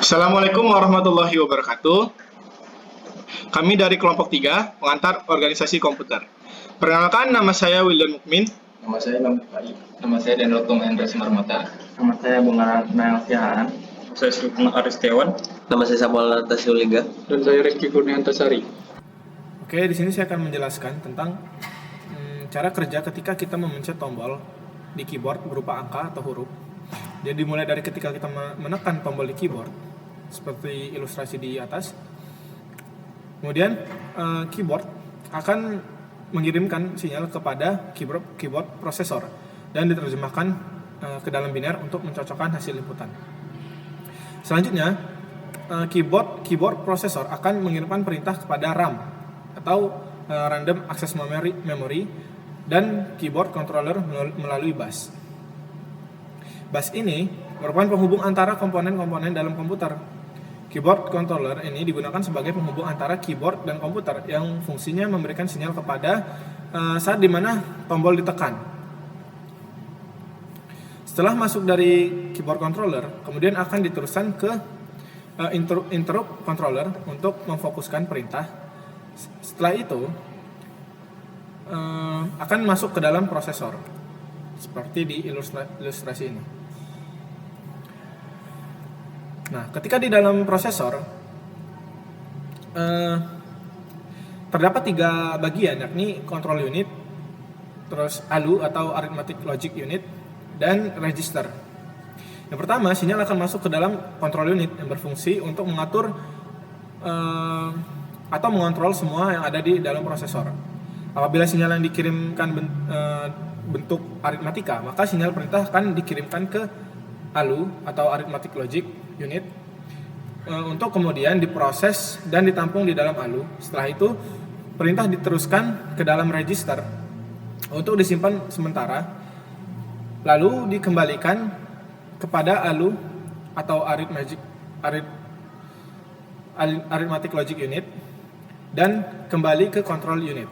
Assalamualaikum warahmatullahi wabarakatuh. Kami dari kelompok 3, pengantar organisasi komputer. Perkenalkan, nama saya Wildan Mukmin. Nama saya Ilham Bukhari. Nama saya Denroto Mahendra Simarmata. Nama saya Bunga Nael Sihaan. Saya Sukma Aristiawan. Nama saya Samuel Tasiuliga. Dan saya Rizky Kurniantasari. Oke, di sini saya akan menjelaskan tentang cara kerja ketika kita memencet tombol di keyboard berupa angka atau huruf. Jadi dimulai dari ketika kita menekan tombol di keyboard, seperti ilustrasi di atas. Kemudian keyboard akan mengirimkan sinyal kepada keyboard prosesor dan diterjemahkan ke dalam biner untuk mencocokkan hasil inputan. Selanjutnya, keyboard prosesor akan mengirimkan perintah kepada RAM atau Random Access Memory dan keyboard controller melalui bus. Bus ini merupakan penghubung antara komponen-komponen dalam komputer. Keyboard controller ini digunakan sebagai penghubung antara keyboard dan komputer yang fungsinya memberikan sinyal kepada saat dimana tombol ditekan. Setelah masuk dari keyboard controller, kemudian akan diteruskan ke interrupt controller untuk memfokuskan perintah. Setelah itu akan masuk ke dalam prosesor, seperti di ilustrasi ini. Nah, ketika di dalam prosesor terdapat 3 bagian, yakni control unit, terus ALU atau arithmetic logic unit, dan register. Yang pertama, sinyal akan masuk ke dalam control unit yang berfungsi untuk mengatur atau mengontrol semua yang ada di dalam prosesor. Apabila sinyal yang dikirimkan bentuk aritmatika, maka sinyal perintah akan dikirimkan ke ALU atau arithmetic logic unit untuk kemudian diproses dan ditampung di dalam ALU. Setelah itu, perintah diteruskan ke dalam register untuk disimpan sementara, lalu dikembalikan kepada ALU atau arithmetic logic unit dan kembali ke control unit.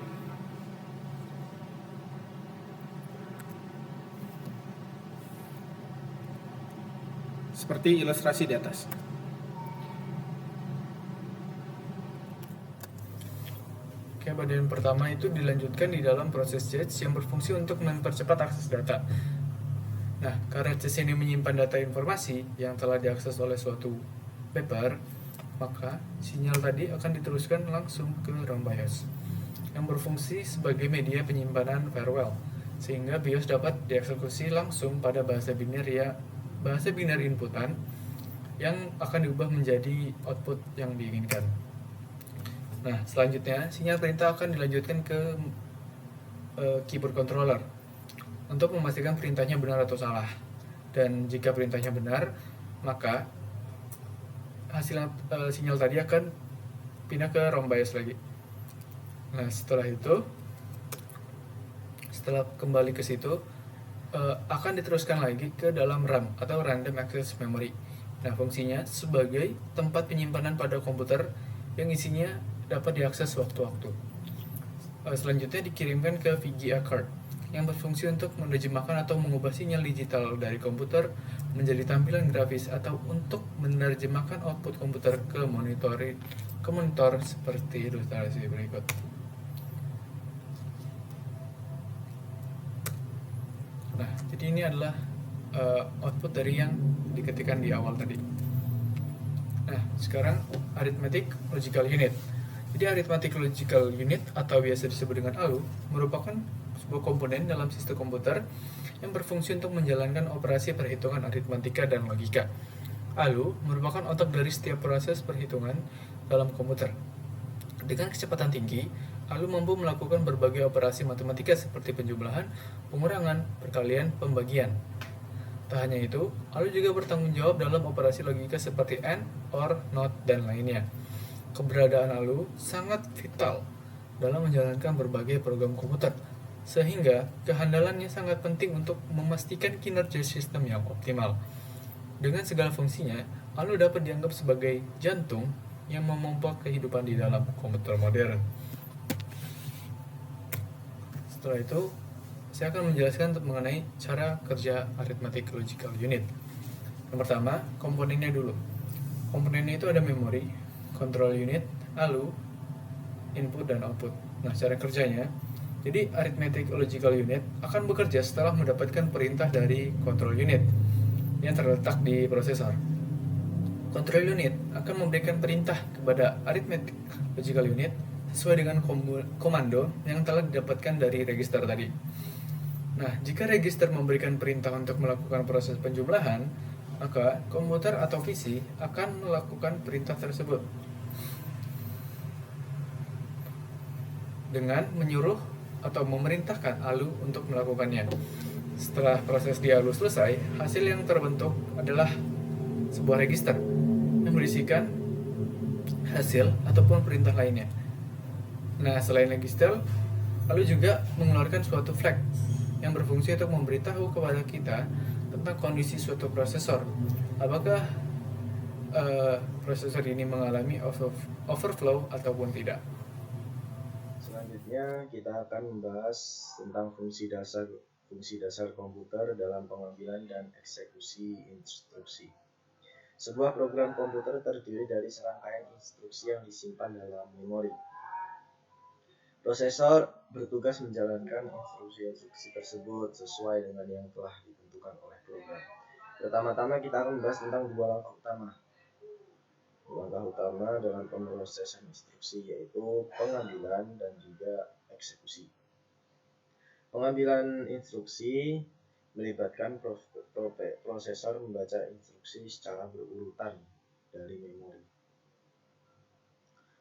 Seperti ilustrasi di atas. Oke, bagian pertama itu dilanjutkan di dalam proses JETS yang berfungsi untuk mempercepat akses data. Nah, karena JETS ini menyimpan data informasi yang telah diakses oleh suatu paper, maka sinyal tadi akan diteruskan langsung ke RAM BIOS yang berfungsi sebagai media penyimpanan firewall, sehingga BIOS dapat dieksekusi langsung pada bahasa biner inputan yang akan diubah menjadi output yang diinginkan. Nah, selanjutnya sinyal perintah akan dilanjutkan ke keyboard controller untuk memastikan perintahnya benar atau salah. Dan jika perintahnya benar, maka hasil sinyal tadi akan pindah ke ROM BIOS lagi. Nah, setelah kembali ke situ, akan diteruskan lagi ke dalam RAM atau Random Access Memory. Nah, fungsinya sebagai tempat penyimpanan pada komputer yang isinya dapat diakses waktu-waktu. Selanjutnya dikirimkan ke VGA card yang berfungsi untuk menerjemahkan atau mengubah sinyal digital dari komputer menjadi tampilan grafis atau untuk menerjemahkan output komputer ke monitor seperti ilustrasi berikut. Nah, jadi ini adalah output dari yang diketikkan di awal tadi. Nah, sekarang arithmetic logical unit. Jadi arithmetic logical unit atau biasa disebut dengan ALU merupakan sebuah komponen dalam sistem komputer yang berfungsi untuk menjalankan operasi perhitungan aritmatika dan logika. ALU merupakan otak dari setiap proses perhitungan dalam komputer. Dengan kecepatan tinggi, ALU mampu melakukan berbagai operasi matematika seperti penjumlahan, pengurangan, perkalian, pembagian. Tak hanya itu, ALU juga bertanggung jawab dalam operasi logika seperti AND, OR, NOT, dan lainnya. Keberadaan ALU sangat vital dalam menjalankan berbagai program komputer, sehingga kehandalannya sangat penting untuk memastikan kinerja sistem yang optimal. Dengan segala fungsinya, ALU dapat dianggap sebagai jantung yang memompa kehidupan di dalam komputer modern. Setelah itu, saya akan menjelaskan mengenai cara kerja arithmetic logical unit. Yang pertama, komponennya dulu. komponennya itu ada memori, control unit, ALU, input dan output. Nah, cara kerjanya, jadi arithmetic logical unit akan bekerja setelah mendapatkan perintah dari control unit yang terletak di prosesor. Control unit akan memberikan perintah kepada arithmetic logical unit sesuai dengan komando yang telah didapatkan dari register tadi. Nah, jika register memberikan perintah untuk melakukan proses penjumlahan, maka komputer atau PC akan melakukan perintah tersebut dengan menyuruh atau memerintahkan ALU untuk melakukannya. Setelah proses di ALU selesai, hasil yang terbentuk adalah sebuah register yang berisikan hasil ataupun perintah lainnya. Nah, selain register, ALU juga mengeluarkan suatu flag yang berfungsi untuk memberitahu kepada kita tentang kondisi suatu prosesor. Apakah prosesor ini mengalami overflow ataupun tidak. Selanjutnya kita akan membahas tentang fungsi dasar komputer dalam pengambilan dan eksekusi instruksi. Sebuah program komputer terdiri dari serangkaian instruksi yang disimpan dalam memori. Prosesor bertugas menjalankan instruksi-instruksi tersebut sesuai dengan yang telah ditentukan oleh program. Pertama-tama kita akan membahas tentang dua langkah utama. Langkah utama dalam pemrosesan instruksi yaitu pengambilan dan juga eksekusi. Pengambilan instruksi melibatkan prosesor membaca instruksi secara berurutan dari memori.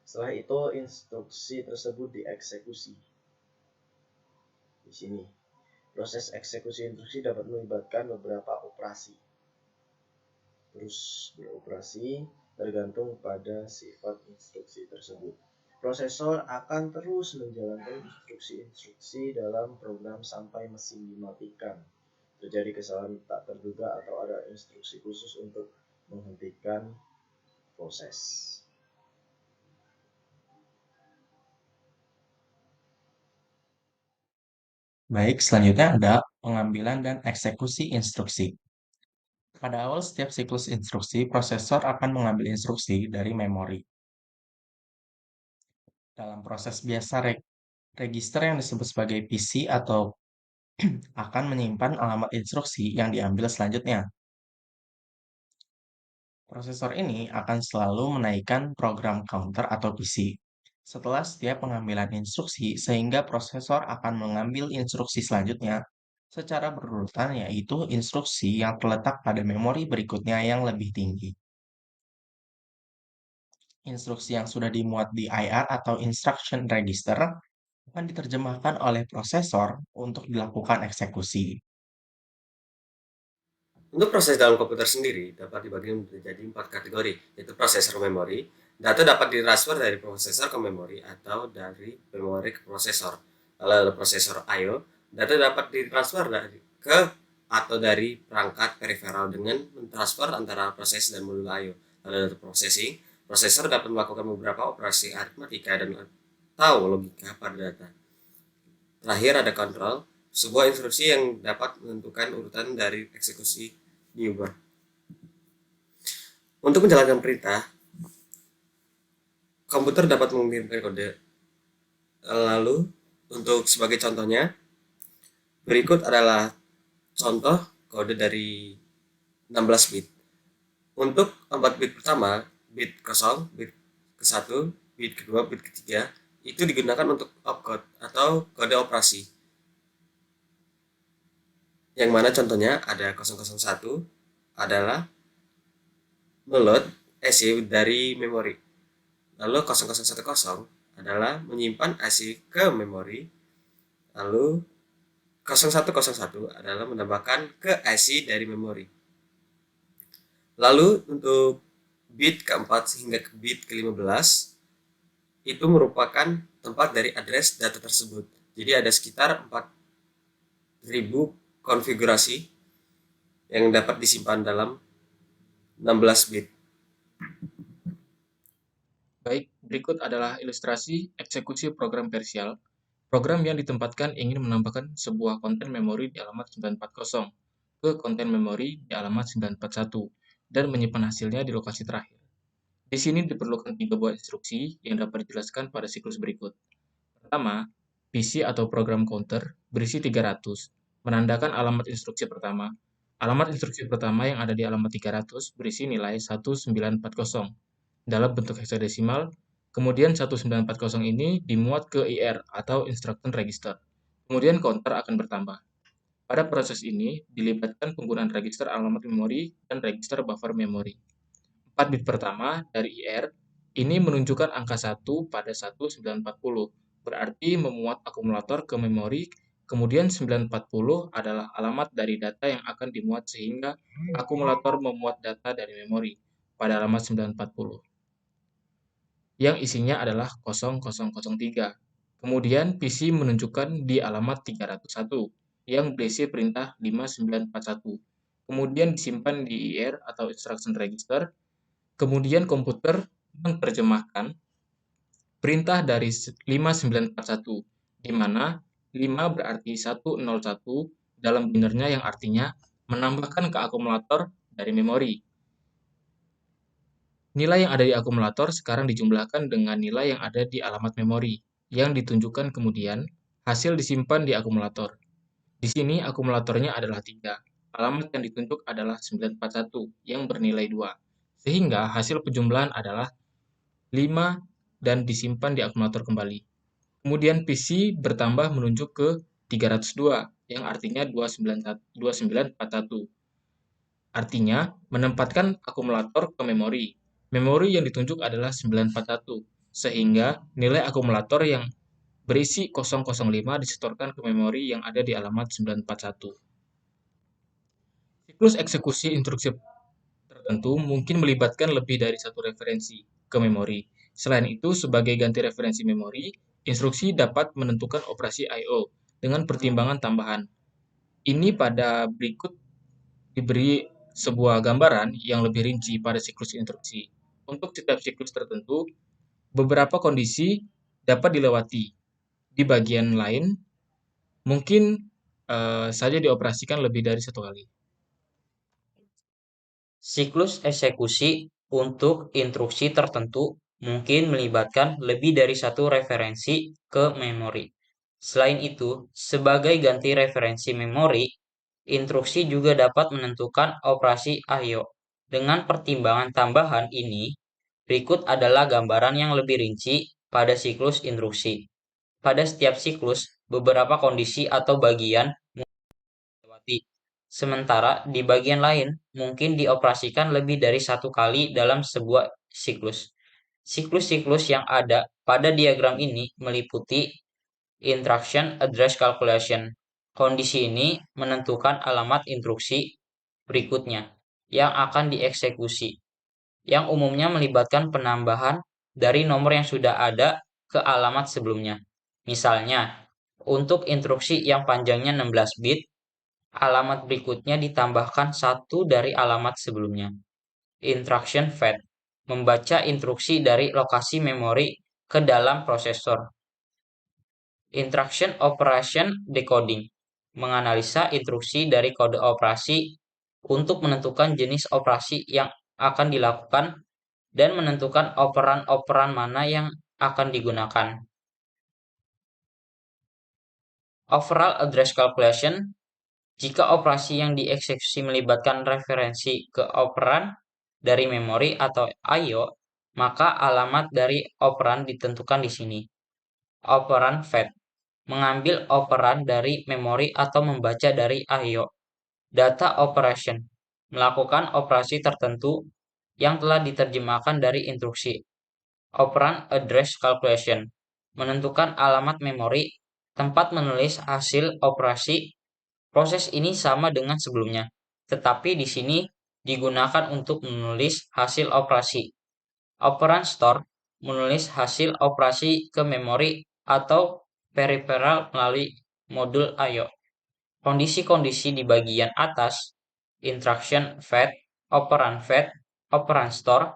Setelah itu instruksi tersebut dieksekusi. Di sini, proses eksekusi instruksi dapat melibatkan beberapa operasi. Terus beroperasi tergantung pada sifat instruksi tersebut. Prosesor akan terus menjalankan instruksi-instruksi dalam program sampai mesin dimatikan. Terjadi kesalahan tak terduga atau ada instruksi khusus untuk menghentikan proses. Baik, selanjutnya ada pengambilan dan eksekusi instruksi. Pada awal setiap siklus instruksi, prosesor akan mengambil instruksi dari memori. Dalam proses biasa, register yang disebut sebagai PC atau akan menyimpan alamat instruksi yang diambil selanjutnya. Prosesor ini akan selalu menaikkan program counter atau PC setelah setiap pengambilan instruksi sehingga prosesor akan mengambil instruksi selanjutnya secara berurutan yaitu instruksi yang terletak pada memori berikutnya yang lebih tinggi. Instruksi yang sudah dimuat di IR atau Instruction Register akan diterjemahkan oleh prosesor untuk dilakukan eksekusi. Untuk proses dalam komputer sendiri dapat dibagi menjadi 4 kategori, yaitu prosesor memori. Data dapat ditransfer dari prosesor ke memori atau dari memori ke prosesor. Lalu ada prosesor I/O, data dapat ditransfer ke atau dari perangkat peripheral dengan mentransfer antara proses dan modul I/O. Lalu ada processing, prosesor dapat melakukan beberapa operasi aritmatika dan atau logika pada data. Terakhir ada control, sebuah instruksi yang dapat menentukan urutan dari eksekusi diubah. Untuk menjalankan perintah, komputer dapat mengirimkan kode. Lalu, untuk sebagai contohnya, berikut adalah contoh kode dari 16 bit. Untuk 4 bit pertama, bit 0, bit ke-1, bit kedua, bit ketiga, itu digunakan untuk opcode atau kode operasi. Yang mana contohnya ada 001 adalah meload IC dari memori. Lalu 0010 adalah menyimpan IC ke memori. Lalu 0101 adalah menambahkan ke IC dari memori. Lalu untuk bit keempat hingga ke bit ke-15 itu merupakan tempat dari address data tersebut. Jadi ada sekitar 4000 konfigurasi yang dapat disimpan dalam 16 bit. Baik, berikut adalah ilustrasi eksekusi program Persial. Program yang ditempatkan ingin menambahkan sebuah konten memori di alamat 940 ke konten memori di alamat 941 dan menyimpan hasilnya di lokasi terakhir. Di sini diperlukan 3 buah instruksi yang dapat dijelaskan pada siklus berikut. Pertama, PC atau program counter berisi 300, menandakan alamat instruksi pertama. Alamat instruksi pertama yang ada di alamat 300 berisi nilai 1940 dalam bentuk heksadesimal, kemudian 1940 ini dimuat ke IR atau Instruction Register. Kemudian counter akan bertambah. Pada proses ini, dilibatkan penggunaan register alamat memori dan register buffer memori. 4 bit pertama dari IR ini menunjukkan angka 1 pada 1940, berarti memuat akumulator ke memori, kemudian 940 adalah alamat dari data yang akan dimuat sehingga akumulator memuat data dari memori pada alamat 940, yang isinya adalah 0003. Kemudian PC menunjukkan di alamat 301, yang berisi perintah 5941. Kemudian disimpan di IR atau Instruction Register. Kemudian komputer menerjemahkan perintah dari 5941, di mana 5 berarti 101 dalam binernya yang artinya menambahkan ke akumulator dari memori. Nilai yang ada di akumulator sekarang dijumlahkan dengan nilai yang ada di alamat memori, yang ditunjukkan kemudian hasil disimpan di akumulator. Di sini akumulatornya adalah 3. Alamat yang ditunjuk adalah 941 yang bernilai 2. Sehingga hasil penjumlahan adalah 5 dan disimpan di akumulator kembali. Kemudian PC bertambah menunjuk ke 302 yang artinya 2941. Artinya menempatkan akumulator ke memori. Memori yang ditunjuk adalah 941, sehingga nilai akumulator yang berisi 005 disetorkan ke memori yang ada di alamat 941. Siklus eksekusi instruksi tertentu mungkin melibatkan lebih dari satu referensi ke memori. Selain itu, sebagai ganti referensi memori, instruksi dapat menentukan operasi I/O dengan pertimbangan tambahan. Ini pada berikut diberi sebuah gambaran yang lebih rinci pada siklus instruksi. Untuk setiap siklus tertentu, beberapa kondisi dapat dilewati. Di bagian lain, mungkin saja dioperasikan lebih dari satu kali. Siklus eksekusi untuk instruksi tertentu mungkin melibatkan lebih dari satu referensi ke memori. Selain itu, sebagai ganti referensi memori, instruksi juga dapat menentukan operasi I/O. Dengan pertimbangan tambahan ini, berikut adalah gambaran yang lebih rinci pada siklus instruksi. Pada setiap siklus, beberapa kondisi atau bagian dilewati. Sementara di bagian lain mungkin dioperasikan lebih dari satu kali dalam sebuah siklus. Siklus-siklus yang ada pada diagram ini meliputi Instruction Address Calculation. Kondisi ini menentukan alamat instruksi berikutnya yang akan dieksekusi, yang umumnya melibatkan penambahan dari nomor yang sudah ada ke alamat sebelumnya. Misalnya, untuk instruksi yang panjangnya 16 bit, alamat berikutnya ditambahkan satu dari alamat sebelumnya. Instruction fetch membaca instruksi dari lokasi memori ke dalam prosesor. Instruction operation decoding menganalisa instruksi dari kode operasi untuk menentukan jenis operasi yang akan dilakukan dan menentukan operan-operan mana yang akan digunakan. Overall address calculation, jika operasi yang dieksekusi melibatkan referensi ke operan dari memori atau I/O, maka alamat dari operan ditentukan di sini. Operan fetch mengambil operan dari memori atau membaca dari I/O. Data operation melakukan operasi tertentu yang telah diterjemahkan dari instruksi. Operan address calculation menentukan alamat memori tempat menulis hasil operasi. Proses ini sama dengan sebelumnya, tetapi di sini digunakan untuk menulis hasil operasi. Operan store menulis hasil operasi ke memori atau peripheral melalui modul I/O. Kondisi-kondisi di bagian atas, instruction fetch, operan store,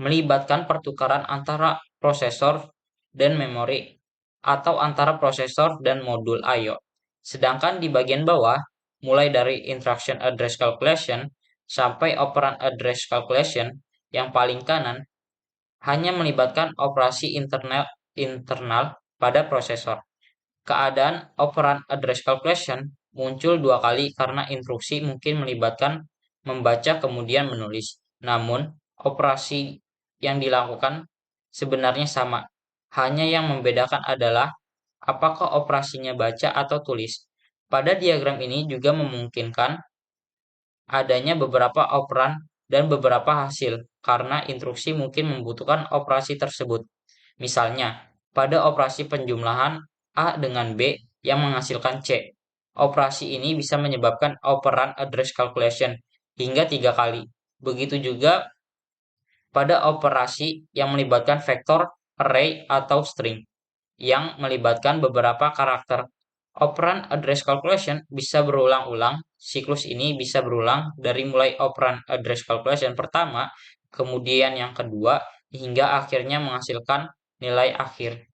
melibatkan pertukaran antara prosesor dan memori atau antara prosesor dan modul I/O. Sedangkan di bagian bawah, mulai dari instruction address calculation sampai operan address calculation, yang paling kanan hanya melibatkan operasi internal pada prosesor. Keadaan operand address calculation muncul 2 kali karena instruksi mungkin melibatkan membaca kemudian menulis. Namun, operasi yang dilakukan sebenarnya sama. Hanya yang membedakan adalah apakah operasinya baca atau tulis. Pada diagram ini juga memungkinkan adanya beberapa operan dan beberapa hasil karena instruksi mungkin membutuhkan operasi tersebut. Misalnya, pada operasi penjumlahan A dengan B yang menghasilkan C. Operasi ini bisa menyebabkan operand address calculation hingga 3 kali. Begitu juga pada operasi yang melibatkan vektor, array, atau string yang melibatkan beberapa karakter. Operand address calculation bisa berulang-ulang. Siklus ini bisa berulang dari mulai operand address calculation pertama, kemudian yang kedua, hingga akhirnya menghasilkan nilai akhir.